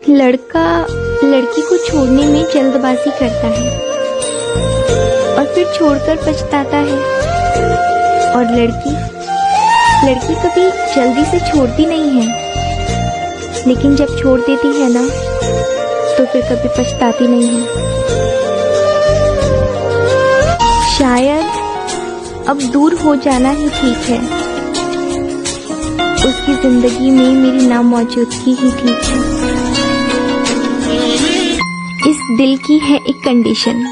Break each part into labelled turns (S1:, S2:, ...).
S1: लड़का लड़की को छोड़ने में जल्दबाजी करता है और फिर छोड़कर पछताता है, और लड़की कभी जल्दी से छोड़ती नहीं है, लेकिन जब छोड़ देती है ना तो फिर कभी पछताती नहीं है। शायद अब दूर हो जाना ही ठीक है, उसकी जिंदगी में मेरी नामौजूदगी ही ठीक है। इस दिल की है एक कंडीशन,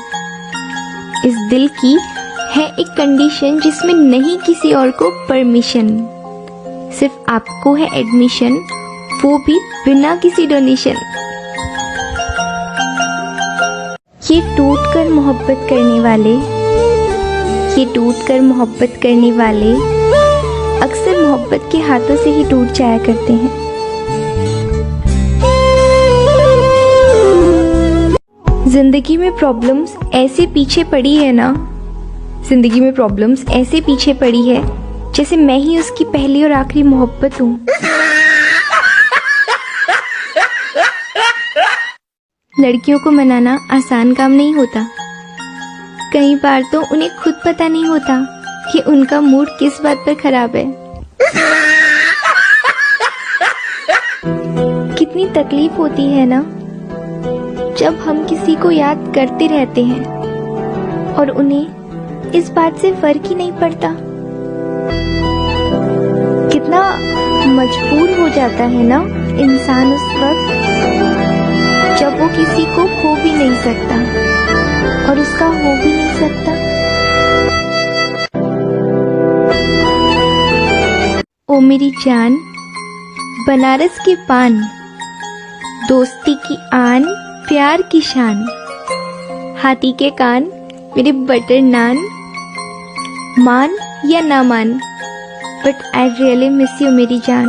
S1: इस दिल की है एक कंडीशन जिसमें नहीं किसी और को परमिशन, सिर्फ आपको है एडमिशन, वो भी बिना किसी डोनेशन। ये टूट कर मोहब्बत करने वाले, ये टूट कर मोहब्बत करने वाले अक्सर मोहब्बत के हाथों से ही टूट जाया करते हैं। जिंदगी में प्रॉब्लम्स ऐसे पीछे पड़ी है ना, जिंदगी में प्रॉब्लम्स ऐसे पीछे पड़ी है जैसे मैं ही उसकी पहली और आखिरी मोहब्बत हूँ। लड़कियों को मनाना आसान काम नहीं होता, कई बार तो उन्हें खुद पता नहीं होता कि उनका मूड किस बात पर खराब है। कितनी तकलीफ होती है ना जब हम किसी को याद करते रहते हैं और उन्हें इस बात से फर्क ही नहीं पड़ता। कितना मजबूर हो जाता है ना इंसान उस वक्त जब वो किसी को खो भी नहीं सकता और उसका हो भी नहीं सकता। ओ मेरी जान, बनारस के पान, दोस्ती की आन, प्यार की शान, हाथी के कान, मेरे बटर नान, मान या ना मान, but I really miss you मेरी जान।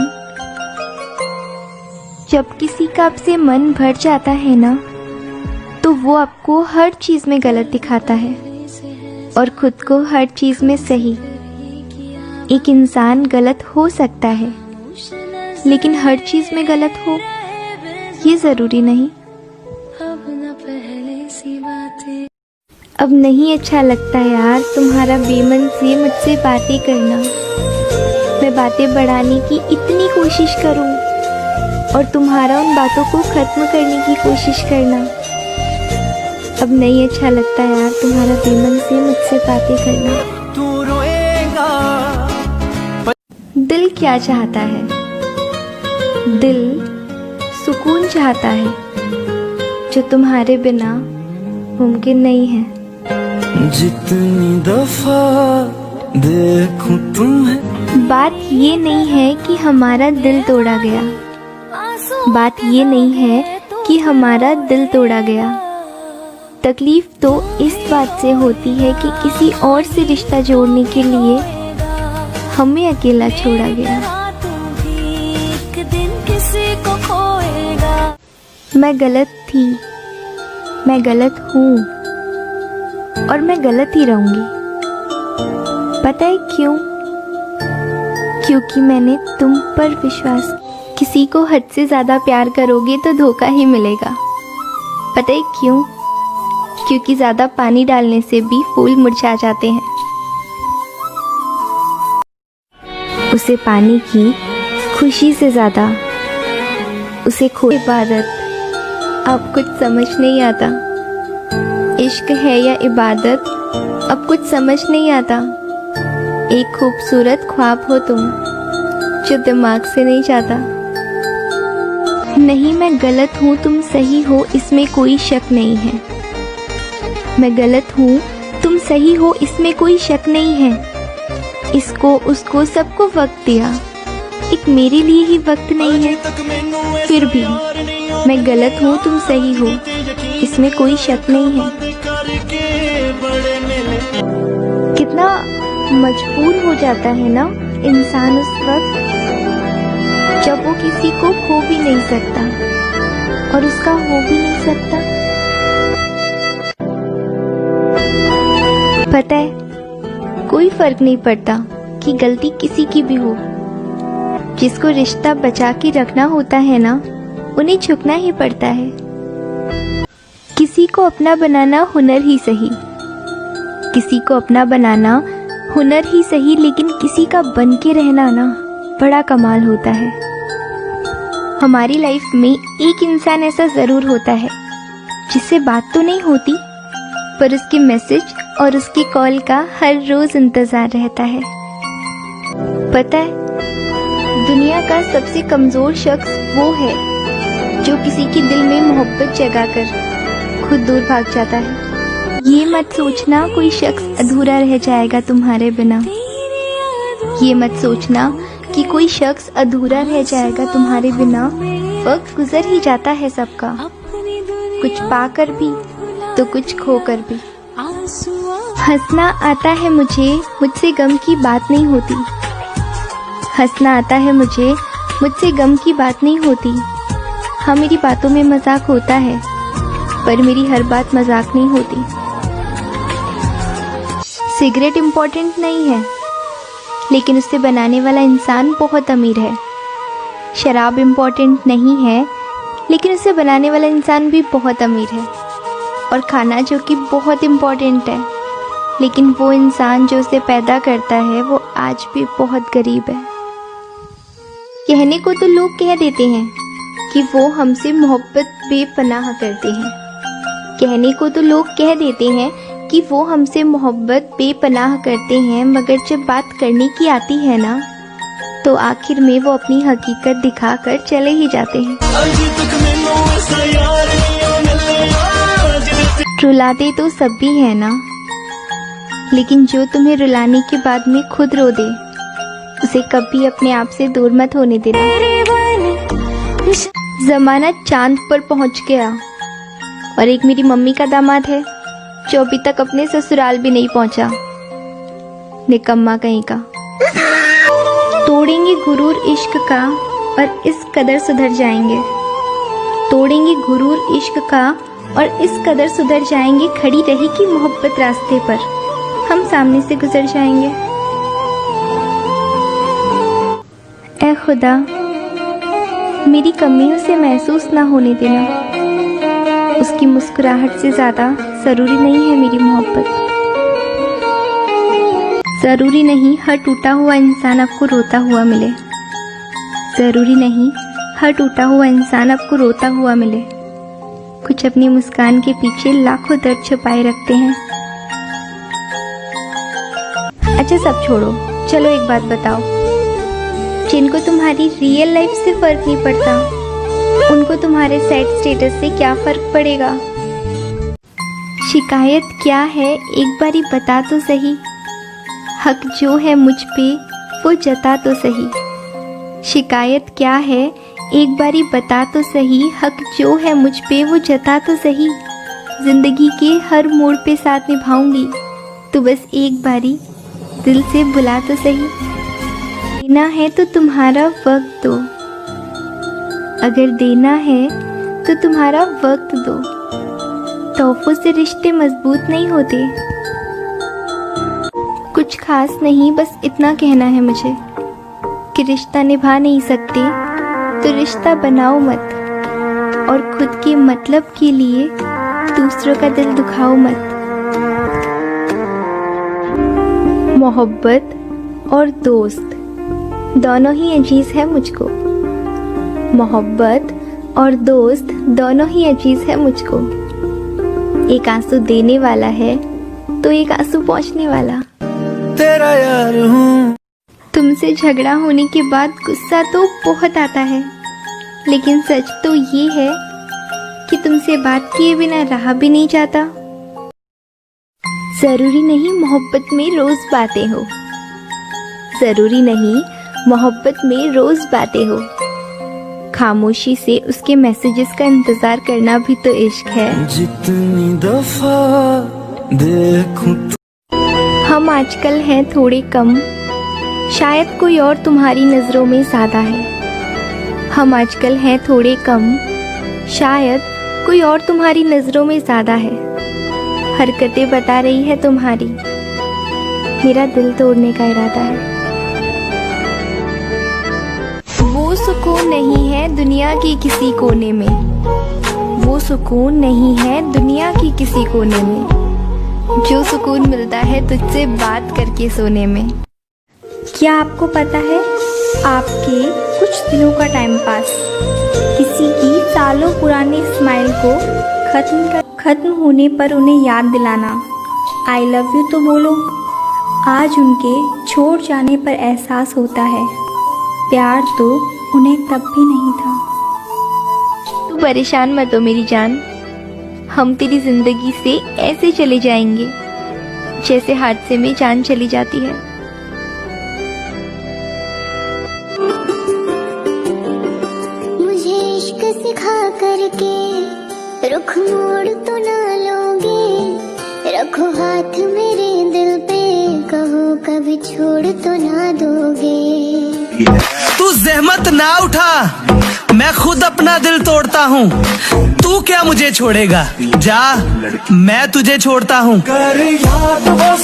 S1: जब किसी का आपसे मन भर जाता है ना तो वो आपको हर चीज में गलत दिखाता है और खुद को हर चीज में सही। एक इंसान गलत हो सकता है लेकिन हर चीज में गलत हो ये जरूरी नहीं। अब नहीं अच्छा लगता यार तुम्हारा बेमन से मुझसे बातें करना। मैं बातें बढ़ाने की इतनी कोशिश करूं और तुम्हारा उन बातों को खत्म करने की कोशिश करना। अब नहीं अच्छा लगता यार तुम्हारा बेमन से मुझसे बातें करना।
S2: तू रोएगा।
S1: दिल क्या चाहता है? दिल सुकून चाहता है जो तुम्हारे बिना मुमकिन नहीं है।
S2: जितनी दफा देखूं तुम्हें,
S1: बात ये नहीं है कि हमारा दिल तोड़ा गया, बात ये नहीं है कि हमारा दिल तोड़ा गया। तकलीफ तो इस बात से होती है कि किसी और से रिश्ता जोड़ने के लिए हमें अकेला छोड़ा गया। मैं गलत थी, मैं गलत हूँ और मैं गलत ही रहूंगी। पता है क्यों? क्योंकि मैंने तुम पर विश्वास किया। किसी को हद से ज्यादा प्यार करोगे तो धोखा ही मिलेगा। पता है क्यों? क्योंकि ज्यादा पानी डालने से भी फूल मुरझा जाते हैं। उसे पानी की खुशी से ज्यादा उसे खो इबादत। अब कुछ समझ नहीं आता, इश्क है या इबादत अब कुछ समझ नहीं आता। एक खूबसूरत ख्वाब हो तुम जो दिमाग से नहीं जाता। नहीं मैं गलत हूँ तुम सही हो इसमें कोई शक नहीं है। मैं गलत हूँ तुम सही हो इसमें कोई शक नहीं है। इसको उसको सबको वक्त दिया, एक मेरे लिए ही वक्त नहीं है। फिर भी मैं गलत हूँ तुम सही हो इसमें कोई शक नहीं है। कितना मजबूर हो जाता है ना इंसान उस वक्त जब वो किसी को खो भी नहीं सकता और उसका हो भी नहीं सकता। पता है कोई फर्क नहीं पड़ता कि गलती किसी की भी हो। जिसको रिश्ता बचा के रखना होता है ना उन्हें झुकना ही पड़ता है। किसी को अपना बनाना हुनर ही सही, किसी को अपना बनाना हुनर ही सही, लेकिन किसी का बन के रहना ना बड़ा कमाल होता है। हमारी लाइफ में एक इंसान ऐसा ज़रूर होता है जिससे बात तो नहीं होती, पर उसके मैसेज और उसकी कॉल का हर रोज़ इंतज़ार रहता है। पता है, दुनिया का सबसे कमज़ोर शख्स वो है जो किसी के दिल में मोहब्बत जगाकर खुद दूर भाग जाता है। ये मत सोचना कोई शख्स अधूरा रह जाएगा तुम्हारे बिना, ये मत सोचना कि कोई शख्स अधूरा रह जाएगा तुम्हारे बिना। वक्त गुजर ही जाता है सबका, कुछ पाकर भी तो कुछ खोकर भी। हंसना आता है मुझे, मुझसे गम की बात नहीं होती। हंसना आता है मुझे, मुझसे गम की बात नहीं होती। हाँ, मेरी बातों में मजाक होता है, पर मेरी हर बात मजाक नहीं होती। सिगरेट इम्पोर्टेंट नहीं है, लेकिन उसे बनाने वाला इंसान बहुत अमीर है। शराब इम्पोर्टेंट नहीं है, लेकिन उसे बनाने वाला इंसान भी बहुत अमीर है। और खाना जो कि बहुत इम्पोर्टेंट है, लेकिन वो इंसान जो उसे पैदा करता है वो आज भी बहुत गरीब है। कहने को तो लोग कह देते हैं कि वो हमसे मोहब्बत बेपनाह करते हैं, कहने को तो लोग कह देते हैं कि वो हमसे मोहब्बत बेपनाह करते हैं, मगर जब बात करने की आती है ना, तो आखिर में वो अपनी हकीकत दिखाकर चले ही जाते हैं। रुलाते तो सब भी है ना, लेकिन जो तुम्हें रुलाने के बाद में खुद रो दे, उसे कभी अपने आप से दूर मत होने देना। जमाना चांद पर पहुंच गया, और एक मेरी मम्मी का दामाद है जो अभी तक अपने ससुराल भी नहीं पहुंचा। निकम्मा कहीं का। तोड़ेंगे गुरूर इश्क का और इस कदर सुधर जाएंगे, तोड़ेंगे गुरूर इश्क का और इस कदर सुधर जाएंगे। खड़ी रहेगी मोहब्बत रास्ते पर, हम सामने से गुजर जाएंगे। ऐ खुदा, मेरी कमियों से महसूस ना होने देना। उसकी मुस्कुराहट से ज़्यादा ज़रूरी नहीं है मेरी मोहब्बत। ज़रूरी नहीं हर टूटा हुआ इंसान आपको रोता हुआ मिले, ज़रूरी नहीं हर टूटा हुआ इंसान आपको रोता हुआ मिले। कुछ अपनी मुस्कान के पीछे लाखों दर्द छुपाए रखते हैं। अच्छा सब छोड़ो, चलो एक बात बताओ, जिनको तुम्हारी रियल लाइफ से फ़र्क नहीं पड़ता, उनको तुम्हारे सैड स्टेटस से क्या फ़र्क पड़ेगा? शिकायत क्या है एक बारी बता तो सही, हक जो है मुझ पे वो जता तो सही। शिकायत क्या है एक बारी बता तो सही, हक जो है मुझ पे वो जता तो सही। ज़िंदगी के हर मोड़ पे साथ निभाऊंगी, तो बस एक बारी दिल से बुला तो सही। देना है तो तुम्हारा वक्त दो, अगर देना है तो तुम्हारा वक्त दो। तोहफों से रिश्ते मजबूत नहीं होते। कुछ खास नहीं, बस इतना कहना है मुझे कि रिश्ता निभा नहीं सकते तो रिश्ता बनाओ मत, और खुद के मतलब के लिए दूसरों का दिल दुखाओ मत। मोहब्बत और दोस्त दोनों ही अजीज है मुझको, मोहब्बत और दोस्त दोनों ही अजीज है मुझको। एक आंसू देने वाला है तो एक आंसू पहुंचने वाला।
S2: तेरा यार हूँ।
S1: तुमसे झगड़ा होने के बाद गुस्सा तो बहुत आता है, लेकिन सच तो ये है कि तुमसे बात किए बिना रहा भी नहीं जाता। जरूरी नहीं मोहब्बत में रोज बातें हो, जरूरी नहीं मोहब्बत में रोज बातें हो। खामोशी से उसके मैसेजेस का इंतजार करना भी तो इश्क है।
S2: जितनी दफा देखूं
S1: हम आजकल हैं थोड़े कम, शायद कोई और तुम्हारी नज़रों में ज़्यादा है। हम आजकल हैं थोड़े कम, शायद कोई और तुम्हारी नज़रों में ज़्यादा है। हरकतें बता रही है तुम्हारी, मेरा दिल तोड़ने का इरादा है। वो सुकून सुकून नहीं है दुनिया की किसी कोने में, वो सुकून नहीं है दुनिया की किसी कोने में, जो सुकून मिलता है तुझसे बात करके सोने में। क्या आपको पता है, आपके कुछ दिनों का टाइम पास किसी की सालों पुरानी स्माइल को खत्म होने पर उन्हें याद दिलाना, आई लव यू तो बोलो। आज उनके छोड़ जाने पर एहसास होता है, प्यार तो उन्हें तब भी नहीं था। तू परेशान मत हो मेरी जान, हम तेरी जिंदगी से ऐसे चले जाएंगे जैसे हादसे में जान चली जाती है।
S3: मुझे इश्क सिखा करके रुख मोड़ तो ना लोगे, रखो हाथ मेरे दिल पे, कहो कभी छोड़ तो ना दोगे।
S2: तू जहमत ना उठा, मैं खुद अपना दिल तोड़ता हूँ, तू क्या मुझे छोड़ेगा, जा मैं तुझे छोड़ता हूँ। कर याद वो